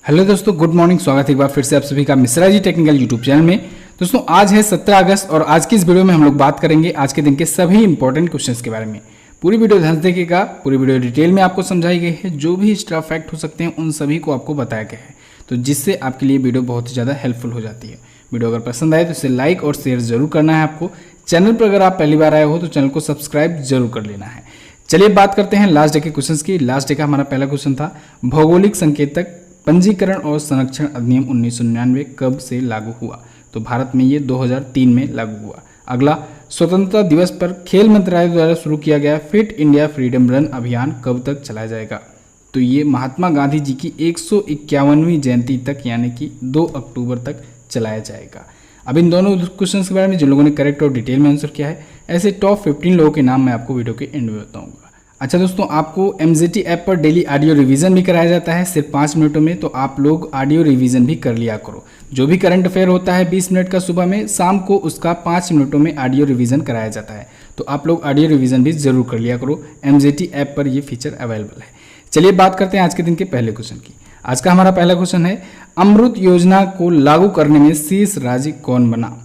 Hello दोस्तों, good morning. स्वागत है एक बार फिर से आप सभी का Mishra ji technical YouTube channel में। दोस्तों आज है 17 अगस्त और आज की इस वीडियो में हम लोग बात करेंगे आज के दिन के सभी इंपॉर्टेंट क्वेश्चंस के बारे में। पूरी वीडियो ध्यान से देखिएगा। पूरी वीडियो डिटेल में आपको समझाई गई है। जो भी एक्स्ट्रा फैक्ट हो सकते हैं उन सभी को आपको बताया गया है, तो जिससे आपके लिए वीडियो बहुत ही ज़्यादा हेल्पफुल हो जाती है। वीडियो अगर पसंद आए तो इसे लाइक और शेयर जरूर करना है आपको। चैनल पर अगर आप पहली बार आए हो तो चैनल को सब्सक्राइब जरूर कर लेना है। चलिए बात करते हैं लास्ट डे के क्वेश्चंस की। लास्ट डे का हमारा पहला क्वेश्चन था, भौगोलिक संकेतक पंजीकरण और संरक्षण अधिनियम 1999 कब से लागू हुआ? तो भारत में ये 2003 में लागू हुआ। अगला, स्वतंत्रता दिवस पर खेल मंत्रालय द्वारा शुरू किया गया फिट इंडिया फ्रीडम रन अभियान कब तक चलाया जाएगा? तो ये महात्मा गांधी जी की 151वीं जयंती तक यानी कि 2 अक्टूबर तक चलाया जाएगा। अब इन दोनों क्वेश्चन के बारे में जिन लोगों ने करेक्ट और डिटेल में आंसर किया है, ऐसे टॉप 15 लोगों के नाम मैं आपको वीडियो के एंड में बताऊंगा। अच्छा दोस्तों, आपको MZT ऐप पर डेली ऑडियो रिवीजन भी कराया जाता है सिर्फ 5 मिनटों में, तो आप लोग ऑडियो रिवीजन भी कर लिया करो। जो भी करंट अफेयर होता है 20 मिनट का सुबह में, शाम को उसका 5 मिनटों में ऑडियो रिवीजन कराया जाता है, तो आप लोग ऑडियो रिवीजन भी जरूर कर लिया करो। MZT ऐप पर ये फीचर अवेलेबल है। चलिए बात करते हैं आज के दिन के पहले क्वेश्चन की। आज का हमारा पहला क्वेश्चन है, अमृत योजना को लागू करने में शीर्ष राज्य कौन बना?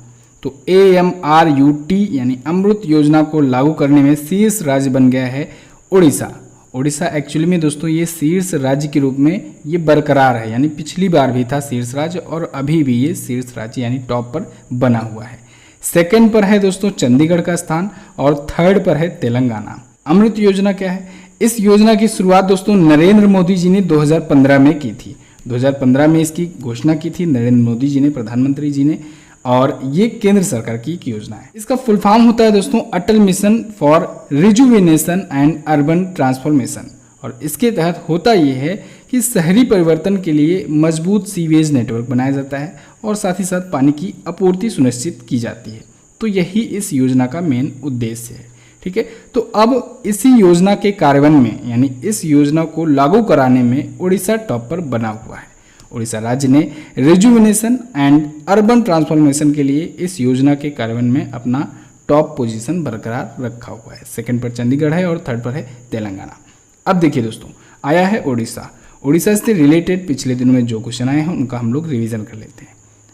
तो AMRUT यानी अमृत योजना को लागू करने में शीर्ष राज्य बन गया है उड़ीसा। उड़ीसा एक्चुअली में दोस्तों ये शीर्ष राज्य के रूप में ये बरकरार है, यानी पिछली बार भी था शीर्ष राज्य और अभी भी ये शीर्ष राज्य यानी टॉप पर बना हुआ है। सेकंड पर है दोस्तों चंडीगढ़ का स्थान और थर्ड पर है तेलंगाना। अमृत योजना क्या है? इस योजना की शुरुआत दोस्तों नरेंद्र मोदी जी ने 2015 में की थी। 2015 में इसकी घोषणा की थी नरेंद्र मोदी जी ने, प्रधानमंत्री जी ने, और ये केंद्र सरकार की एक योजना है। इसका फुल फॉर्म होता है दोस्तों Atal mission for rejuvenation and urban transformation. और इसके तहत होता ये है कि शहरी परिवर्तन के लिए मजबूत सीवेज नेटवर्क बनाया जाता है और साथ ही साथ पानी की आपूर्ति सुनिश्चित की जाती है। तो यही इस योजना का मेन उद्देश्य है। ठीक है, तो अब इसी योजना के कार्यान्वयन में यानी इस योजना को लागू कराने में उड़ीसा टॉप पर बना हुआ है। उड़ीसा राज्य ने रिजुविनेशन एंड अर्बन ट्रांसफॉर्मेशन के लिए इस योजना के कार्यान्वयन में अपना टॉप पोजीशन बरकरार रखा हुआ है। सेकंड पर चंडीगढ़ है और थर्ड पर है तेलंगाना। अब देखिए दोस्तों, आया है उड़ीसा। उड़ीसा से रिलेटेड पिछले दिनों में जो क्वेश्चन आए हैं उनका हम लोग रिवीजन कर लेते हैं।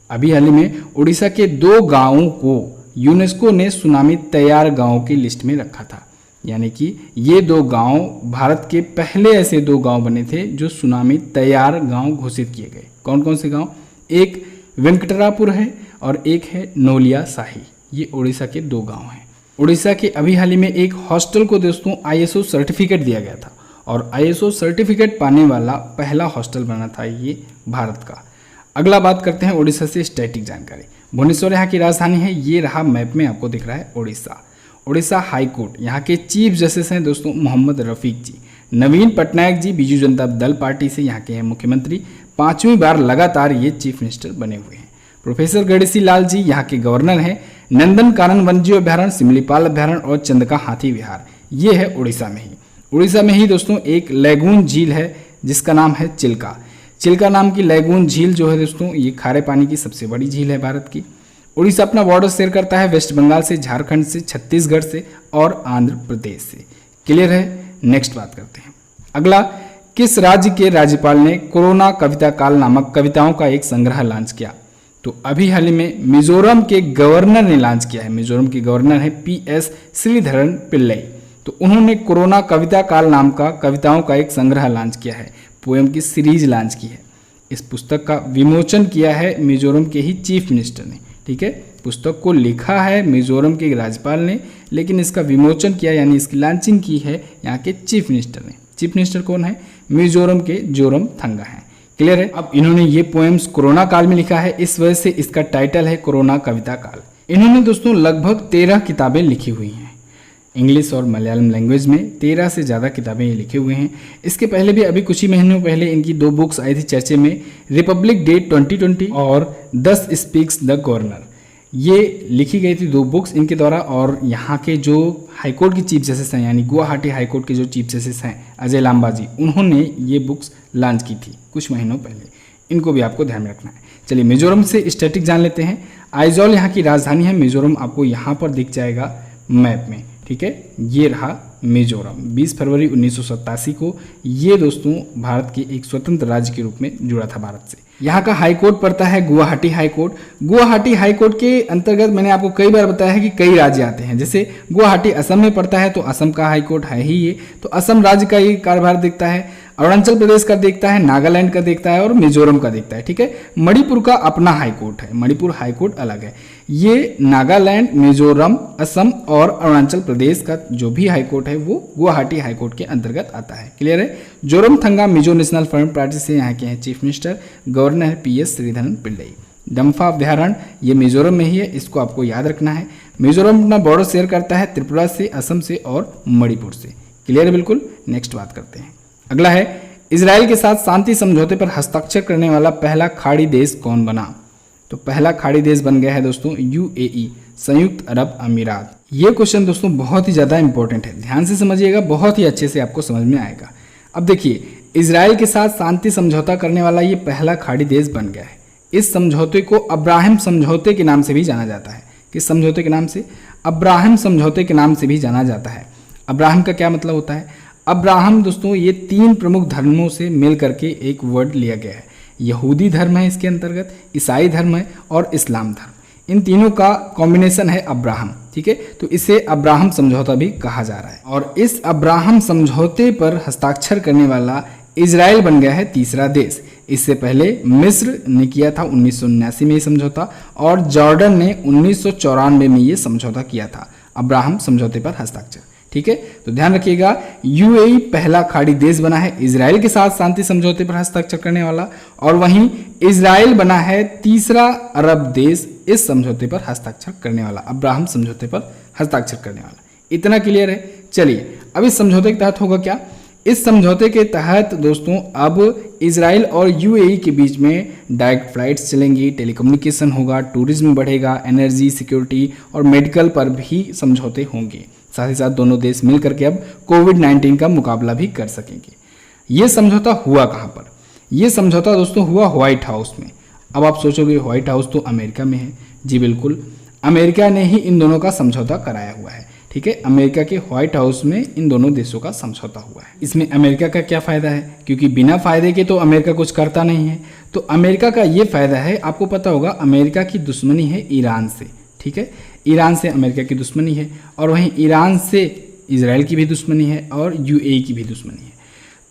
अभी हाल ही में उड़ीसा के 2 गाँवों को यूनेस्को ने सुनामी तैयार गाँव की लिस्ट में रखा था, यानी कि ये 2 गांव भारत के पहले ऐसे 2 गांव बने थे जो सुनामी तैयार गांव घोषित किए गए। कौन कौन से गांव? एक वेंकटरापुर है और एक है नोलिया शाही। ये उड़ीसा के 2 गांव हैं। उड़ीसा के अभी हाल ही में एक हॉस्टल को दोस्तों ISO सर्टिफिकेट दिया गया था और ISO सर्टिफिकेट पाने वाला पहला हॉस्टल बना था ये भारत का। अगला बात करते हैं उड़ीसा से स्टैटिक जानकारी। भुवनेश्वर यहाँ की राजधानी है। ये रहा मैप में आपको दिख रहा है उड़ीसा। उड़ीसा हाई कोर्ट, यहाँ के चीफ जस्टिस हैं दोस्तों मोहम्मद रफीक जी। नवीन पटनायक जी बीजू जनता दल पार्टी से यहाँ के हैं मुख्यमंत्री। 5वीं बार लगातार ये चीफ मिनिस्टर बने हुए हैं। प्रोफेसर गणेशी लाल जी यहाँ के गवर्नर हैं। नंदन कानन वन्यजीव अभ्यारण्य, सिमलीपाल अभ्यारण्य और चंदका हाथी विहार ये है उड़ीसा में ही। उड़ीसा में ही दोस्तों एक लैगून झील है जिसका नाम है चिल्का। चिल्का नाम की लैगून झील जो है दोस्तों ये खारे पानी की सबसे बड़ी झील है भारत की। उड़ीसा अपना बॉर्डर शेयर करता है वेस्ट बंगाल से, झारखंड से, छत्तीसगढ़ से और आंध्र प्रदेश से। क्लियर है? नेक्स्ट बात करते हैं। अगला, किस राज्य के राज्यपाल ने कोरोना कविता काल नामक कविताओं का एक संग्रह लॉन्च किया? तो अभी हाल ही में मिजोरम के गवर्नर ने लॉन्च किया है। मिजोरम के गवर्नर है PS श्रीधरन पिल्लई। तो उन्होंने कोरोना कविता काल नाम का कविताओं का एक संग्रह लॉन्च किया है, पोएम की सीरीज लॉन्च की है। इस पुस्तक का विमोचन किया है मिजोरम के ही चीफ मिनिस्टर ने। ठीक है, पुस्तक को लिखा है मिजोरम के राज्यपाल ने, लेकिन इसका विमोचन किया यानी इसकी लॉन्चिंग की है यहाँ के चीफ मिनिस्टर ने। चीफ मिनिस्टर कौन है? मिजोरम के जोरम थंगा हैं। क्लियर है? अब इन्होंने ये पोएम्स कोरोना काल में लिखा है, इस वजह से इसका टाइटल है कोरोना कविता काल। इन्होंने दोस्तों लगभग 13 किताबें लिखी हुई हैं। इंग्लिश और मलयालम लैंग्वेज में 13 से ज़्यादा किताबें ये लिखे हुए हैं। इसके पहले भी अभी कुछ ही महीनों पहले इनकी 2 बुक्स आई थी चर्चे में, रिपब्लिक डे 2020 और 10 स्पीक्स द गवर्नर। ये लिखी गई थी 2 बुक्स इनके द्वारा। और यहाँ के जो हाईकोर्ट के चीफ जस्टिस हैं यानी गुवाहाटी हाईकोर्ट के जो चीफ जस्टिस हैं अजय लांबा जी, उन्होंने ये बुक्स लॉन्च की थी कुछ महीनों पहले। इनको भी आपको ध्यान में रखना है। चलिए मिजोरम से स्टैटिक जान लेते हैं। आइजॉल यहाँ की राजधानी है। मिजोरम आपको यहाँ पर दिख जाएगा मैप में। ठीक है, ये रहा मिजोरम। 20 फरवरी 1987 को ये दोस्तों भारत के एक स्वतंत्र राज्य के रूप में जुड़ा था भारत से। यहाँ का हाई कोर्ट पड़ता है Guwahati high court. Guwahati high court के अंतर्गत मैंने आपको कई बार बताया है कि कई राज्य आते हैं। जैसे गुवाहाटी असम में पड़ता है तो असम का हाई कोर्ट है ही ये, तो असम राज्य का ये कार्यभार देखता है। अरुणाचल प्रदेश का देखता है, नागालैंड का देखता है और मिजोरम का देखता है। ठीक है, मणिपुर का अपना हाई कोर्ट है, मणिपुर हाई कोर्ट अलग है। ये नागालैंड, मिजोरम, असम और अरुणाचल प्रदेश का जो भी हाई कोर्ट है वो गुवाहाटी हाई कोर्ट के अंतर्गत आता है। क्लियर है। Zoramthanga Mizo national front party से यहाँ के हैं चीफ मिनिस्टर, गवर्नर है PS श्रीधरन पिल्लई। डम्फा अभ्यारण्य ये मिजोरम में ही है, इसको आपको याद रखना है। मिजोरम अपना बॉर्डर शेयर करता है त्रिपुरा से, असम से और मणिपुर से। क्लियर है बिल्कुल। नेक्स्ट बात करते हैं। अगला है इजराइल के साथ शांति समझौते पर हस्ताक्षर करने वाला पहला खाड़ी देश कौन बना? तो पहला खाड़ी देश बन गया है दोस्तों UAE, संयुक्त अरब अमीरात। ये क्वेश्चन दोस्तों बहुत ही ज्यादा इंपॉर्टेंट है, ध्यान से समझिएगा, बहुत ही अच्छे से आपको समझ में आएगा। अब देखिए, इजराइल के साथ शांति समझौता करने वाला ये पहला खाड़ी देश बन गया है। इस समझौते को अब्राहम समझौते के नाम से भी जाना जाता है। किस समझौते के नाम से? अब्राहम समझौते के नाम से भी जाना जाता है। अब्राहम का क्या मतलब होता है? अब्राहम दोस्तों ये 3 प्रमुख धर्मों से मिल करके एक वर्ड लिया गया है। यहूदी धर्म है इसके अंतर्गत, ईसाई धर्म है और इस्लाम धर्म। इन तीनों का कॉम्बिनेशन है अब्राहम। ठीक है, तो इसे अब्राहम समझौता भी कहा जा रहा है। और इस अब्राहम समझौते पर हस्ताक्षर करने वाला इजराइल बन गया है तीसरा देश। इससे पहले मिस्र ने किया था 1979 में ये समझौता, और जॉर्डन ने 1994 में ये समझौता किया था अब्राहम समझौते पर हस्ताक्षर। ठीक है, तो ध्यान रखिएगा, UAE पहला खाड़ी देश बना है इजराइल के साथ शांति समझौते पर हस्ताक्षर करने वाला, और वहीं इजराइल बना है तीसरा अरब देश इस समझौते पर हस्ताक्षर करने वाला, अब्राहम समझौते पर हस्ताक्षर करने वाला। इतना क्लियर है। चलिए, अब इस समझौते के तहत होगा क्या? इस समझौते के तहत दोस्तों अब इजराइल और UAE के बीच में डायरेक्ट फ्लाइट्स चलेंगी, टेलीकम्युनिकेशन होगा, टूरिज्म बढ़ेगा, एनर्जी, सिक्योरिटी और मेडिकल पर भी समझौते होंगे। साथ ही साथ दोनों देश मिलकर के अब कोविड-19 का मुकाबला भी कर सकेंगे। ये समझौता हुआ कहाँ पर? ये समझौता दोस्तों हुआ व्हाइट हाउस में। अब आप सोचोगे व्हाइट हाउस तो अमेरिका में है। जी बिल्कुल, अमेरिका ने ही इन दोनों का समझौता कराया हुआ है। ठीक है, अमेरिका के व्हाइट हाउस में इन दोनों देशों का समझौता हुआ है। इसमें अमेरिका का क्या फायदा है? क्योंकि बिना फायदे के तो अमेरिका कुछ करता नहीं है। तो अमेरिका का ये फायदा है, आपको पता होगा अमेरिका की दुश्मनी है ईरान से। ठीक है, ईरान से अमेरिका की दुश्मनी है, और वहीं ईरान से इजराइल की भी दुश्मनी है और UAE की भी दुश्मनी है।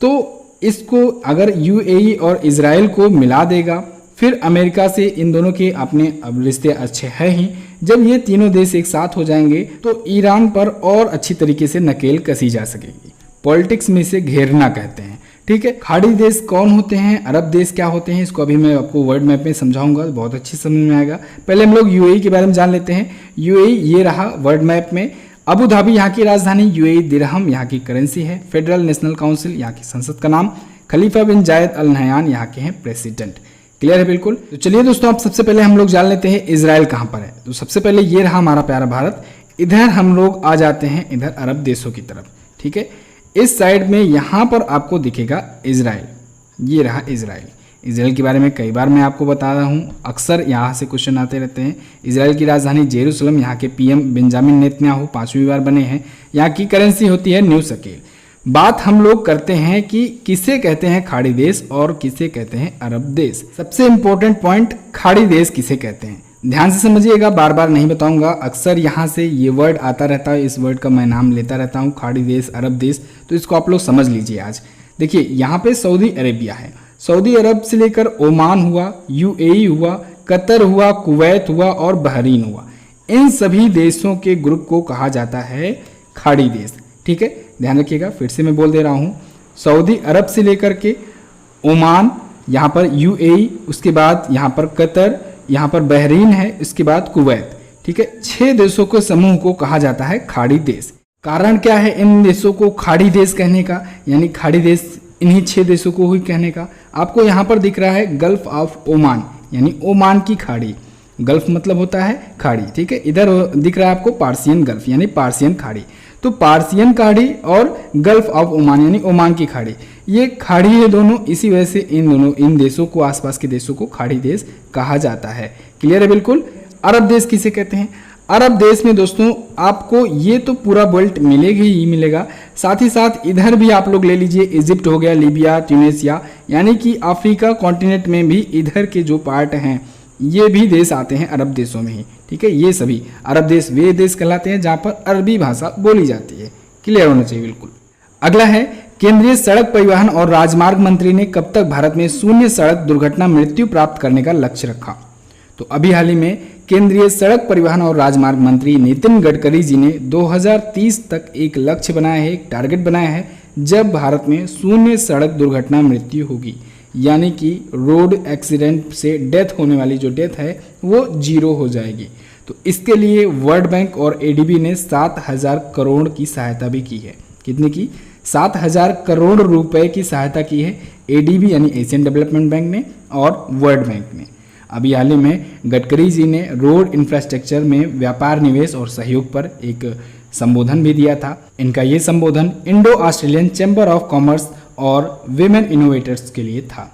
तो इसको अगर UAE और इजराइल को मिला देगा, फिर अमेरिका से इन दोनों के अपने अब रिश्ते अच्छे हैं ही। जब ये तीनों देश एक साथ हो जाएंगे तो ईरान पर और अच्छी तरीके से नकेल कसी जा सकेगी। पॉलिटिक्स में इसे घेरना कहते हैं। ठीक है, खाड़ी देश कौन होते हैं, अरब देश क्या होते हैं, इसको अभी मैं आपको वर्ड मैप में समझाऊंगा, बहुत अच्छी समझ में आएगा। पहले हम लोग UAE के बारे में जान लेते हैं। UAE ये रहा वर्ड मैप में। अबू धाबी यहाँ की राजधानी, UAE दिरहम यहाँ की करेंसी है, फेडरल नेशनल काउंसिल यहाँ की संसद का नाम, खलीफा बिन जायद अल नहयान यहाँ के हैं प्रेसिडेंट। क्लियर है बिल्कुल। तो चलिए दोस्तों, अब सबसे पहले हम लोग जान लेते हैं इजराइल कहाँ पर है। तो सबसे पहले ये रहा हमारा प्यारा भारत। इधर हम लोग आ जाते हैं इधर अरब देशों की तरफ। ठीक है, इस साइड में यहाँ पर आपको दिखेगा इजराइल। ये रहा इजराइल। इजराइल के बारे में कई बार मैं आपको बता रहा हूँ, अक्सर यहाँ से क्वेश्चन आते रहते हैं। इजराइल की राजधानी जेरूसलम, यहाँ के PM बेंजामिन नेतन्याहू 5वीं बार बने हैं। यहाँ की करेंसी होती है न्यू शकेल। बात हम लोग करते हैं कि किसे कहते हैं खाड़ी देश और किसे कहते हैं अरब देश। सबसे इंपॉर्टेंट पॉइंट, खाड़ी देश किसे कहते हैं, ध्यान से समझिएगा, बार बार नहीं बताऊंगा। अक्सर यहाँ से ये वर्ड आता रहता है, इस वर्ड का मैं नाम लेता रहता हूँ, खाड़ी देश, अरब देश। तो इसको आप लोग समझ लीजिए। आज देखिए, यहाँ पे सऊदी अरेबिया है, सऊदी अरब से लेकर ओमान हुआ, UAE हुआ, कतर हुआ, कुवैत हुआ और बहरीन हुआ। इन सभी देशों के ग्रुप को कहा जाता है खाड़ी देश। ठीक है, ध्यान रखिएगा, फिर से मैं बोल दे रहा हूँ, सऊदी अरब से लेकर के ओमान, यहाँ पर UAE, उसके बाद यहाँ पर कतर, यहाँ पर बहरीन है, इसके बाद कुवैत। ठीक है, 6 देशों के समूह को कहा जाता है खाड़ी देश। कारण क्या है इन देशों को खाड़ी देश कहने का, यानी खाड़ी देश इन्हीं 6 देशों को ही कहने का? आपको यहाँ पर दिख रहा है गल्फ ऑफ ओमान, यानी ओमान की खाड़ी। गल्फ मतलब होता है खाड़ी। ठीक है, इधर दिख रहा है आपको पार्सियन गल्फ, यानी पार्सियन खाड़ी। तो पार्सियन खाड़ी और गल्फ ऑफ ओमान यानी ओमान की खाड़ी, ये खाड़ी है दोनों। इसी वजह से इन देशों को, आसपास के देशों को खाड़ी देश कहा जाता है। क्लियर है बिल्कुल। अरब देश किसे कहते हैं? अरब देश में दोस्तों आपको ये तो पूरा बेल्ट मिलेगा ही मिलेगा, साथ ही साथ इधर भी आप लोग ले लीजिए, इजिप्ट हो गया, लीबिया, ट्यूनिसिया, यानी कि अफ्रीका कॉन्टिनेंट में भी इधर के जो पार्ट हैं ये भी देश आते हैं अरब देशों में ही, ठीक है। ये सभी अरब देश वे देश कहलाते हैं जहाँ पर अरबी भाषा बोली जाती है। क्लियर होना चाहिए बिल्कुल। अगला है, केंद्रीय सड़क परिवहन और राजमार्ग मंत्री ने कब तक भारत में शून्य सड़क दुर्घटना मृत्यु प्राप्त करने का लक्ष्य रखा? तो अभी हाल ही में केंद्रीय सड़क परिवहन और राजमार्ग मंत्री नितिन गडकरी जी ने 2030 तक एक लक्ष्य बनाया है, एक टारगेट बनाया है, जब भारत में शून्य सड़क दुर्घटना मृत्यु होगी, यानी कि रोड एक्सीडेंट से डेथ होने वाली जो डेथ है वो 0 हो जाएगी। तो इसके लिए वर्ल्ड बैंक और एडीबी ने 7,000 करोड़ की सहायता भी की है। कितने की? 7,000 करोड़ रुपए की सहायता की है एडीबी यानी एशियन डेवलपमेंट बैंक ने और वर्ल्ड बैंक ने। अभी हाल ही में गडकरी जी ने रोड इंफ्रास्ट्रक्चर में व्यापार, निवेश और सहयोग पर एक संबोधन भी दिया था। इनका ये संबोधन Indo Australian chamber of commerce और विमेन इनोवेटर्स के लिए था।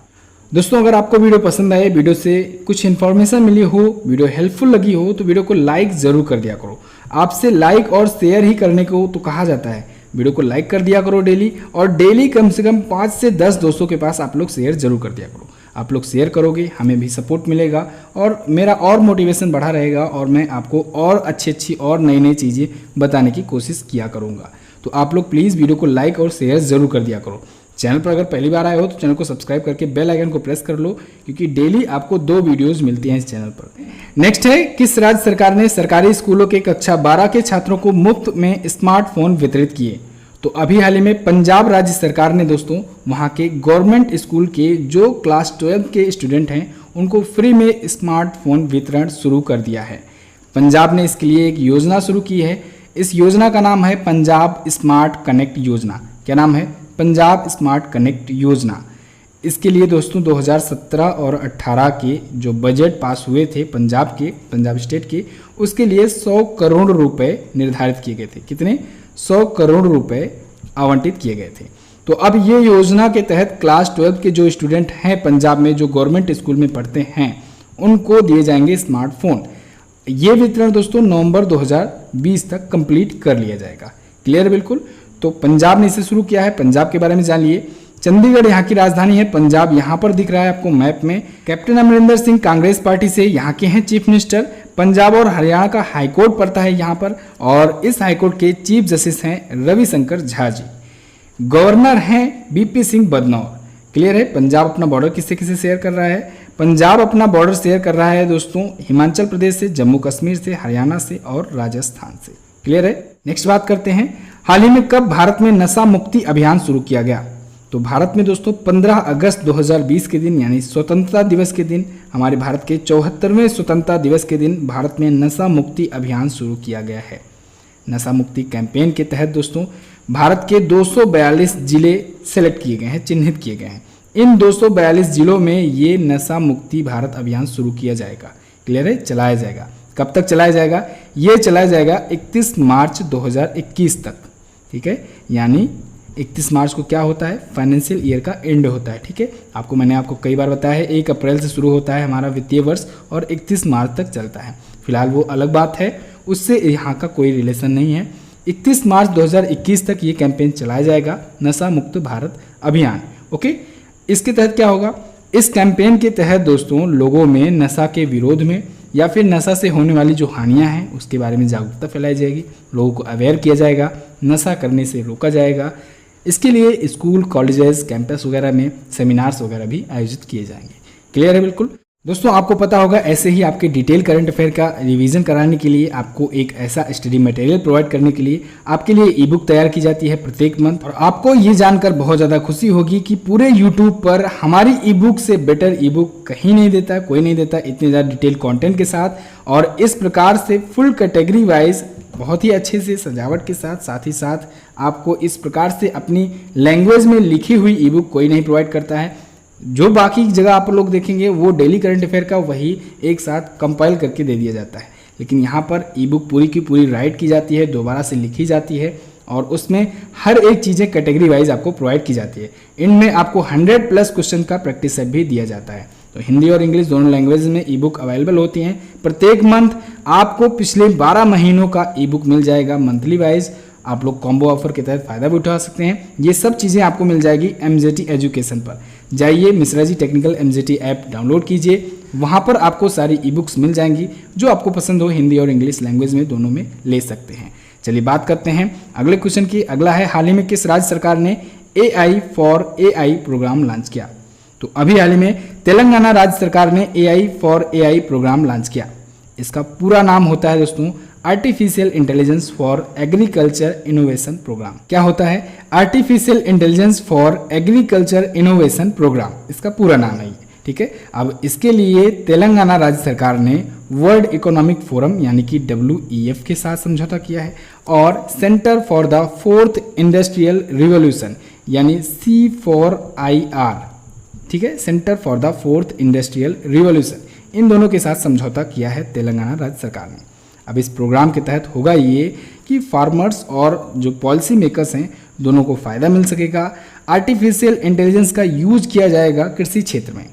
दोस्तों, अगर आपको वीडियो पसंद आए, वीडियो से कुछ इन्फॉर्मेशन मिली हो, वीडियो हेल्पफुल लगी हो, तो वीडियो को लाइक जरूर कर दिया करो। आपसे लाइक और शेयर ही करने को तो कहा जाता है। वीडियो को लाइक कर दिया करो डेली, और डेली कम से कम 5 से 10 दोस्तों के पास आप लोग शेयर जरूर कर दिया करो। आप लोग शेयर करोगे, हमें भी सपोर्ट मिलेगा और मेरा और मोटिवेशन बढ़ा रहेगा, और मैं आपको और अच्छी और नई चीज़ें बताने की कोशिश किया करूँगा। तो आप लोग प्लीज़ वीडियो को लाइक और शेयर जरूर कर दिया करो। चैनल पर अगर पहली बार आए हो तो चैनल को सब्सक्राइब करके बेल आइकन को प्रेस कर लो, क्योंकि डेली आपको 2 वीडियोस मिलती हैं इस चैनल पर। नेक्स्ट है, किस राज्य सरकार ने सरकारी स्कूलों के कक्षा 12 के छात्रों को मुफ्त में स्मार्टफोन वितरित किए? तो अभी हाल ही में पंजाब राज्य सरकार ने दोस्तों वहाँ के गवर्नमेंट स्कूल के जो क्लास 12 के स्टूडेंट हैं उनको फ्री में स्मार्टफोन वितरण शुरू कर दिया है। पंजाब ने इसके लिए एक योजना शुरू की है। इस योजना का नाम है पंजाब स्मार्ट कनेक्ट योजना। क्या नाम है? पंजाब स्मार्ट कनेक्ट योजना। इसके लिए दोस्तों 2017 और 18 के जो बजट पास हुए थे पंजाब स्टेट के, उसके लिए 100 करोड़ रुपए निर्धारित किए गए थे। कितने? 100 करोड़ रुपए आवंटित किए गए थे। तो अब ये योजना के तहत क्लास 12 के जो स्टूडेंट हैं पंजाब में, जो गवर्नमेंट स्कूल में पढ़ते हैं, उनको दिए जाएंगे स्मार्टफोन। ये वितरण दोस्तों नवंबर 2020 तक कंप्लीट कर लिया जाएगा। क्लियर? बिल्कुल। तो पंजाब ने इसे शुरू किया है। पंजाब के बारे में जान लिए। चंडीगढ़ यहाँ की राजधानी है। पंजाब यहाँ पर दिख रहा है आपको मैप में। कैप्टन अमरिंदर सिंह कांग्रेस पार्टी से यहाँ के हैं चीफ मिनिस्टर। पंजाब और हरियाणा का हाईकोर्ट पड़ता है यहाँ पर, और इस हाईकोर्ट के चीफ जस्टिस हैं रविशंकर झा जी। गवर्नर हैं बीपी सिंह बदनौर। क्लियर है? पंजाब अपना बॉर्डर किससे किससे शेयर कर रहा है? पंजाब अपना बॉर्डर शेयर कर रहा है दोस्तों हिमाचल प्रदेश से, जम्मू कश्मीर से, हरियाणा से और राजस्थान से। क्लियर है? नेक्स्ट बात करते हैं, हाल ही में कब भारत में नशा मुक्ति अभियान शुरू किया गया? तो भारत में दोस्तों 15 अगस्त 2020 के दिन, यानी स्वतंत्रता दिवस के दिन, हमारे भारत के 74वें स्वतंत्रता दिवस के दिन भारत में नशा मुक्ति अभियान शुरू किया गया है। नशा मुक्ति कैंपेन के तहत दोस्तों भारत के 242 जिले सेलेक्ट किए गए हैं, चिन्हित किए गए हैं। इन 242 जिलों में ये नशा मुक्ति भारत अभियान शुरू किया जाएगा। क्लियर है? चलाया जाएगा। कब तक चलाया जाएगा? ये चलाया जाएगा 31 मार्च 2021 तक। ठीक है? यानी 31 मार्च को क्या होता है? फाइनेंशियल ईयर का एंड होता है। ठीक है? मैंने आपको कई बार बताया है 1 अप्रैल से शुरू होता है हमारा वित्तीय वर्ष और 31 मार्च तक चलता है। फिलहाल वो अलग बात है, उससे यहाँ का कोई रिलेशन नहीं है। 31 मार्च 2021 तक ये कैंपेन चलाया जाएगा, नशा मुक्त भारत अभियान। ओके, इसके तहत क्या होगा? इस कैंपेन के तहत दोस्तों लोगों में नशा के विरोध में या फिर नशा से होने वाली जो हानियां हैं उसके बारे में जागरूकता फैलाई जाएगी, लोगों को अवेयर किया जाएगा, नशा करने से रोका जाएगा। इसके लिए स्कूल, कॉलेजेस, कैंपस वगैरह में सेमिनार्स वगैरह भी आयोजित किए जाएंगे। क्लियर है? बिल्कुल। दोस्तों आपको पता होगा ऐसे ही आपके डिटेल करंट अफेयर का रिवीजन कराने के लिए, आपको एक ऐसा स्टडी मटेरियल प्रोवाइड करने के लिए आपके लिए ई बुक तैयार की जाती है प्रत्येक मंथ। और आपको ये जानकर बहुत ज़्यादा खुशी होगी कि पूरे यूट्यूब पर हमारी ई बुक से बेटर ई बुक कहीं नहीं देता, कोई नहीं देता, इतने ज़्यादा डिटेल कॉन्टेंट के साथ और इस प्रकार से फुल कैटेगरी वाइज बहुत ही अच्छे से सजावट के साथ ही साथ आपको इस प्रकार से अपनी लैंग्वेज में लिखी हुई ई बुक कोई नहीं प्रोवाइड करता है। जो बाकी जगह आप लोग देखेंगे वो डेली करंट अफेयर का वही एक साथ कंपाइल करके दे दिया जाता है, लेकिन यहाँ पर ई बुक पूरी की पूरी राइट की जाती है, दोबारा से लिखी जाती है और उसमें हर एक चीज़ें कैटेगरी वाइज आपको प्रोवाइड की जाती है। इनमें आपको 100+ क्वेश्चन का प्रैक्टिस सेट भी दिया जाता है। तो हिंदी और इंग्लिश दोनों लैंग्वेज में ई बुक अवेलेबल होती हैं। प्रत्येक मंथ आपको पिछले 12 महीनों का ई बुक मिल जाएगा मंथली वाइज। आप लोग कॉम्बो ऑफर के तहत फ़ायदा भी उठा सकते हैं। ये सब चीज़ें आपको मिल जाएगी MJT एजुकेशन पर। जाइए Mishra ji technical MJT app download कीजिए, वहाँ पर आपको सारी ई बुक्स मिल जाएंगी जो आपको पसंद हो, हिंदी और इंग्लिश लैंग्वेज में दोनों में ले सकते हैं। चलिए बात करते हैं अगले क्वेश्चन की। अगला है, हाल ही में किस राज्य सरकार ने AI for AI program launch किया? तो अभी हाल ही में तेलंगाना राज्य सरकार ने AI for AI program launch किया। इसका पूरा नाम होता है दोस्तों artificial intelligence for agriculture innovation program. क्या होता है? Artificial intelligence for agriculture innovation program, इसका पूरा नाम है ये, ठीक है। अब इसके लिए तेलंगाना राज्य सरकार ने वर्ल्ड इकोनॉमिक फोरम यानी कि WEF के साथ समझौता किया है और centre for the fourth industrial revolution यानी C4IR, ठीक है, centre for the fourth industrial revolution, इन दोनों के साथ समझौता किया है तेलंगाना राज्य सरकार ने। अब इस प्रोग्राम के तहत होगा ये कि फार्मर्स और जो पॉलिसी मेकर्स हैं दोनों को फ़ायदा मिल सकेगा। आर्टिफिशियल इंटेलिजेंस का यूज किया जाएगा कृषि क्षेत्र में,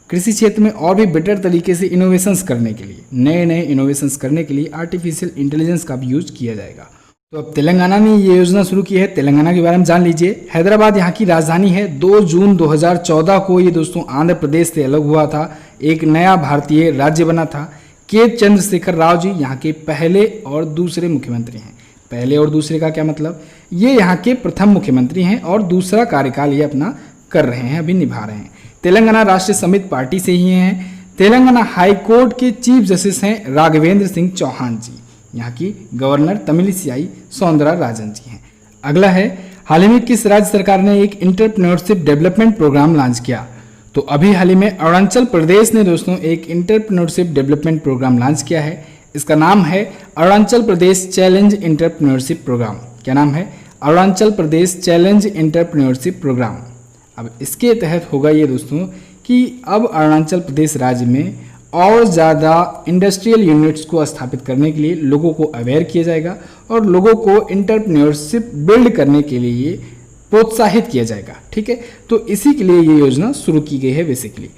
कृषि क्षेत्र में और भी बेटर तरीके से इनोवेशंस करने के लिए, नए नए इनोवेशंस करने के लिए आर्टिफिशियल इंटेलिजेंस का भी यूज किया जाएगा। तो अब तेलंगाना ने ये योजना शुरू की है, तेलंगाना के बारे में जान लीजिए। हैदराबाद यहाँ की राजधानी है। 2 जून 2014 को ये दोस्तों आंध्र प्रदेश से अलग हुआ था, एक नया भारतीय राज्य बना था। के चंद्रशेखर राव जी यहाँ के पहले और दूसरे मुख्यमंत्री हैं। पहले और दूसरे का क्या मतलब? ये यहाँ के प्रथम मुख्यमंत्री हैं और दूसरा कार्यकाल ये अपना कर रहे हैं, अभी निभा रहे हैं। तेलंगाना राष्ट्र समिति पार्टी से ही हैं। तेलंगाना हाई कोर्ट के चीफ जस्टिस हैं राघवेंद्र सिंह चौहान जी। यहाँ की गवर्नर तमिलिसाई सौंदरा राजन जी हैं। अगला है, हाल ही में किस राज्य सरकार ने एक इंटरप्रेन्योरशिप डेवलपमेंट प्रोग्राम लॉन्च किया? तो अभी हाल ही में अरुणाचल प्रदेश ने दोस्तों एक इंटरप्रेन्योरशिप डेवलपमेंट प्रोग्राम लॉन्च किया है। इसका नाम है Arunachal Pradesh challenge entrepreneurship programme. क्या नाम है? Arunachal Pradesh challenge entrepreneurship programme. अब इसके तहत होगा ये दोस्तों कि अब अरुणाचल प्रदेश राज्य में और ज़्यादा इंडस्ट्रियल यूनिट्स को स्थापित करने के लिए लोगों को अवेयर किया जाएगा और लोगों को इंटरप्रेन्योरशिप बिल्ड करने के लिए प्रोत्साहित किया जाएगा, ठीक है। तो इसी के लिए ये योजना शुरू की गई है बेसिकली।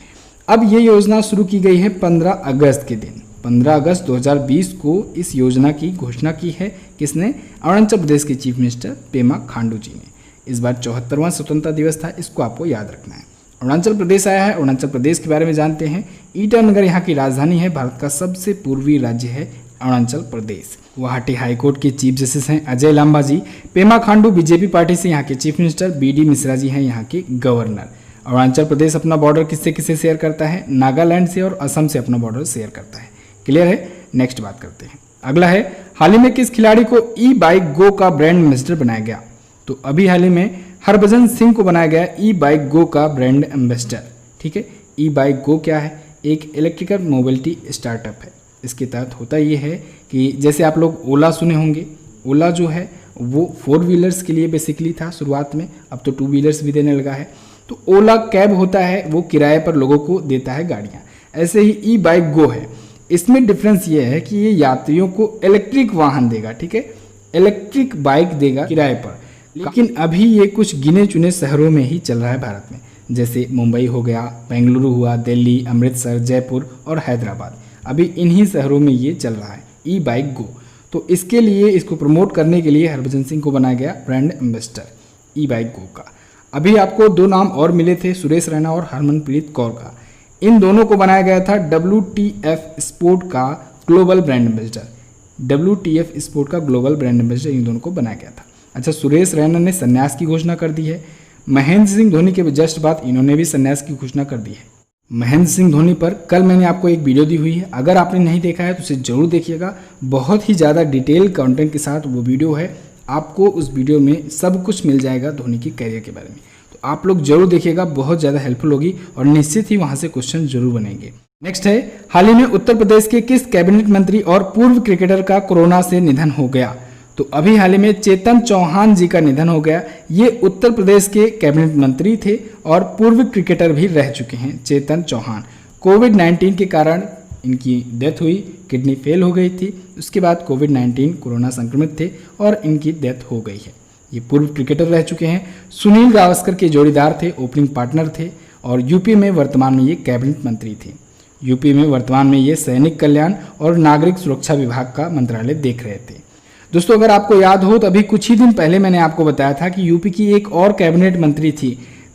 अब ये योजना शुरू की गई है 15 अगस्त के दिन। 15 अगस्त 2020 को इस योजना की घोषणा की है किसने? अरुणाचल प्रदेश के चीफ मिनिस्टर पेमा खांडू जी ने। इस बार 74वां स्वतंत्रता दिवस था, इसको आपको याद रखना है। अरुणाचल प्रदेश आया है, अरुणाचल प्रदेश के बारे में जानते हैं। ईटानगर यहाँ की राजधानी है, भारत का सबसे पूर्वी राज्य है अरुणाचल प्रदेश। गुवाहाटी हाईकोर्ट के चीफ जस्टिस हैं अजय लांबा जी। पेमा खांडू बीजेपी पार्टी से यहाँ के chief minister. BD Mishra ji हैं यहाँ के गवर्नर। अरुणाचल प्रदेश अपना बॉर्डर किससे किससे शेयर करता है? नागालैंड से और असम से अपना बॉर्डर शेयर करता है। क्लियर है? नेक्स्ट बात करते हैं। अगला है, हाल ही में किस खिलाड़ी को ई-बाइक गो का ब्रांड एम्बेसडर बनाया गया? तो अभी हाल ही में हरभजन सिंह को बनाया गया ई-बाइक गो का ब्रांड एम्बेसडर, ठीक है। ई-बाइक गो क्या है? एक इलेक्ट्रिकल मोबिलिटी स्टार्टअप है। इसके तहत होता ये है कि जैसे आप लोग ओला सुने होंगे, ओला जो है वो 4 व्हीलर्स के लिए बेसिकली था शुरुआत में, अब तो 2 व्हीलर्स भी देने लगा है। तो ओला कैब होता है, वो किराए पर लोगों को देता है गाड़ियाँ। ऐसे ही ई-बाइक गो है, इसमें डिफरेंस ये है कि ये यात्रियों को इलेक्ट्रिक वाहन देगा, ठीक है, इलेक्ट्रिक बाइक देगा किराए पर। लेकिन अभी ये कुछ गिने चुने शहरों में ही चल रहा है भारत में, जैसे मुंबई हो गया, बेंगलुरु हुआ, दिल्ली, अमृतसर, जयपुर और हैदराबाद। अभी इन्हीं शहरों में ये चल रहा है ई-बाइक गो। तो इसके लिए, इसको प्रमोट करने के लिए हरभजन सिंह को बनाया गया ब्रांड एम्बेसडर ई-बाइक गो का। अभी आपको 2 नाम और मिले थे, सुरेश रैना और हरमनप्रीत कौर का। इन दोनों को बनाया गया था WTF स्पोर्ट का global brand ambassador. WTF sport का ग्लोबल ब्रांड एम्बेसडर इन दोनों को बनाया गया था। अच्छा, सुरेश रैना ने संन्यास की घोषणा कर दी है। महेंद्र सिंह धोनी के जस्ट बाद इन्होंने भी संन्यास की घोषणा कर दी है। महेंद्र सिंह धोनी पर कल मैंने आपको एक वीडियो दी हुई है, अगर आपने नहीं देखा है तो उसे जरूर देखिएगा। बहुत ही ज़्यादा डिटेल कंटेंट के साथ वो वीडियो है, आपको उस वीडियो में सब कुछ मिल जाएगा धोनी के करियर के बारे में। तो आप लोग जरूर देखिएगा, बहुत ज़्यादा हेल्पफुल होगी और निश्चित ही वहाँ से क्वेश्चन जरूर बनेंगे। नेक्स्ट है, हाल ही में उत्तर प्रदेश के किस कैबिनेट मंत्री और पूर्व क्रिकेटर का कोरोना से निधन हो गया? तो अभी हाल ही में चेतन चौहान जी का निधन हो गया। ये उत्तर प्रदेश के कैबिनेट मंत्री थे और पूर्व क्रिकेटर भी रह चुके हैं चेतन चौहान। कोविड-19 के कारण इनकी डेथ हुई, किडनी फेल हो गई थी, उसके बाद कोविड-19 कोरोना संक्रमित थे और इनकी डेथ हो गई है। ये पूर्व क्रिकेटर रह चुके हैं, सुनील गावस्कर के जोड़ीदार थे, ओपनिंग पार्टनर थे और यूपी में वर्तमान में ये कैबिनेट मंत्री थे। यूपी में वर्तमान में ये सैनिक कल्याण और नागरिक सुरक्षा विभाग का मंत्रालय देख रहे थे। दोस्तों अगर आपको याद हो तो अभी कुछ ही दिन पहले मैंने आपको बताया था कि यूपी की एक और कैबिनेट मंत्री थी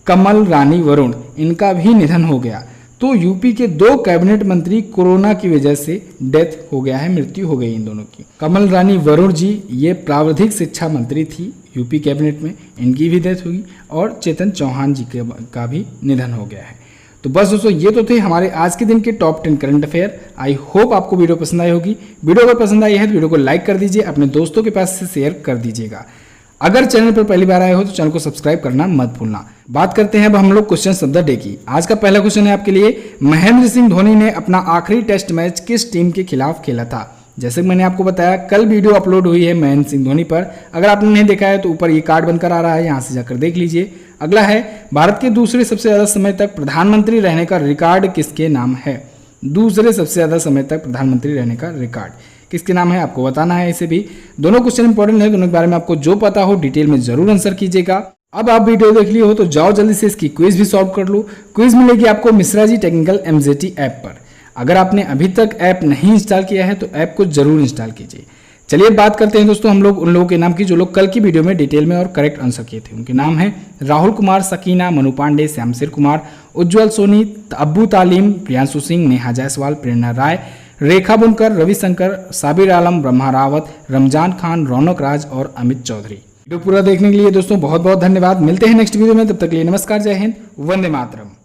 कमल रानी वरुण, इनका भी निधन हो गया। तो यूपी के 2 कैबिनेट मंत्री कोरोना की वजह से डेथ हो गया है, मृत्यु हो गई इन दोनों की। कमल रानी वरुण जी ये प्रावधिक शिक्षा मंत्री थी यूपी कैबिनेट में, इनकी भी डेथ होगी, और चेतन चौहान जी का भी निधन हो गया है। तो बस दोस्तों ये तो थे हमारे आज के दिन के top 10 current affair. I hope आपको वीडियो पसंद आई होगी। वीडियो अगर पसंद आई है तो वीडियो को लाइक कर दीजिए, अपने दोस्तों के पास से शेयर कर दीजिएगा। अगर चैनल पर पहली बार आए हो तो चैनल को सब्सक्राइब करना मत भूलना। बात करते हैं अब हम लोग क्वेश्चन ऑफ द डे की। आज का पहला क्वेश्चन है आपके लिए, महेंद्र सिंह धोनी ने अपना आखिरी टेस्ट मैच किस टीम के खिलाफ खेला था? जैसे मैंने आपको बताया कल वीडियो अपलोड हुई है महेंद्र सिंह धोनी पर, अगर आपने नहीं देखा है तो ऊपर ये कार्ड बनकर आ रहा है, यहाँ से जाकर देख लीजिए। अगला है, भारत के दूसरे सबसे ज्यादा समय तक प्रधानमंत्री रहने का रिकॉर्ड किसके नाम है? दूसरे सबसे ज्यादा समय तक प्रधानमंत्री रहने का रिकॉर्ड किसके नाम है आपको बताना है। इसे भी दोनों क्वेश्चन इंपॉर्टेंट है, दोनों के बारे में आपको जो पता हो डिटेल में जरूर आंसर कीजिएगा। अब आप वीडियो देख लिए हो तो जाओ जल्दी से इसकी क्विज भी सॉल्व कर लो। क्विज मिलेगी आपको Mishra ji technical MZT app पर। अगर आपने अभी तक ऐप नहीं इंस्टॉल किया है तो ऐप को जरूर इंस्टॉल कीजिए। चलिए बात करते हैं दोस्तों हम लोग उन लोगों के नाम की जो लोग कल की वीडियो में डिटेल में और करेक्ट आंसर किए थे। उनके नाम है राहुल कुमार, सकीना, मनु पांडे, श्यामसिर कुमार, उज्ज्वल सोनी, अब्बू तालीम, प्रियांशु सिंह, नेहा जायसवाल, प्रेरणा राय, रेखा बुनकर, रविशंकर, साबिर आलम, ब्रह्मा रावत, रमजान खान, रौनक राज और अमित चौधरी। वीडियो पूरा देखने के लिए दोस्तों बहुत बहुत धन्यवाद। मिलते हैं नेक्स्ट वीडियो में, तब तक के लिए नमस्कार, जय हिंद, वंदे मातरम।